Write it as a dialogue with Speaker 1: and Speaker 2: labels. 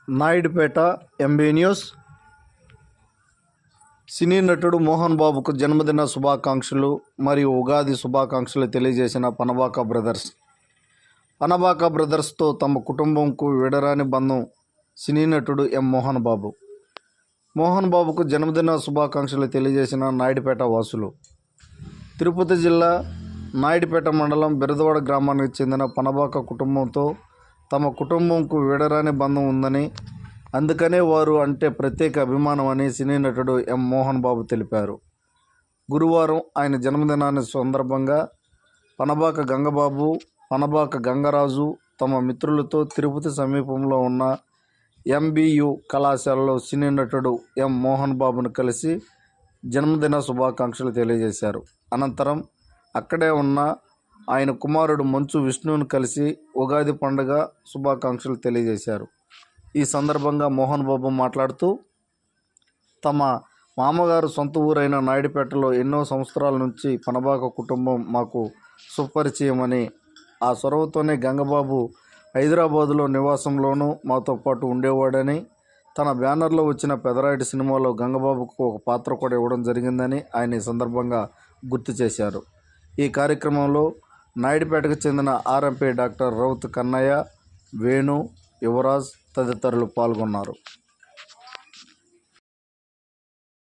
Speaker 1: Naidupeta MB news. సినీ నటుడు మోహన్ బాబుకు జన్మదిన శుభాకాంక్షలు మరియు ఉగాది శుభాకాంక్షలు తెలియజేసిన పనబాక బ్రదర్స్. పనబాక బ్రదర్స్తో తమ కుటుంబంకు విడరాని బంధం సినీ నటుడు ఎం మోహన్ బాబు. మోహన్ బాబుకు జన్మదిన శుభాకాంక్షలు తెలియజేసిన నాయుడుపేట వాసులు. తిరుపతి జిల్లా నాయుడుపేట మండలం బిరదవాడ గ్రామానికి చెందిన పనబాక కుటుంబంతో తమ కుటుంబంకు విడరాని బంధం ఉందని, అందుకనే వారు అంటే ప్రత్యేక అభిమానం అని సినీ నటుడు ఎం మోహన్ బాబు తెలిపారు. గురువారం ఆయన జన్మదినాన్ని సందర్భంగా పనబాక గంగబాబు, పనబాక గంగరాజు తమ మిత్రులతో తిరుపతి సమీపంలో ఉన్న ఎంబీయు కళాశాలలో సినీ నటుడు ఎం మోహన్ బాబును కలిసి జన్మదిన శుభాకాంక్షలు తెలియజేశారు. అనంతరం అక్కడే ఉన్న ఆయన కుమారుడు మంచు విష్ణువును కలిసి ఉగాది పండుగ శుభాకాంక్షలు తెలియజేశారు. ఈ సందర్భంగా మోహన్ బాబు మాట్లాడుతూ, తమ మామగారు సొంత ఊరైన నాయుడుపేటలో ఎన్నో సంవత్సరాల నుంచి పనబాక కుటుంబం మాకు సుపరిచయమని, ఆ చొరవతోనే గంగబాబు హైదరాబాదులో నివాసంలోనూ మాతో పాటు ఉండేవాడని, తన బ్యానర్లో వచ్చిన పెదరాయుడు సినిమాలో గంగబాబుకు ఒక పాత్ర కూడా ఇవ్వడం జరిగిందని ఆయన ఈ సందర్భంగా గుర్తు చేశారు. ఈ కార్యక్రమంలో నాయుడుపేటకు చెందిన ఆర్ఎంపీ డాక్టర్ రౌత్ కన్నయ్య, వేణు, యువరాజ్ తదితరులు పాల్గొన్నారు.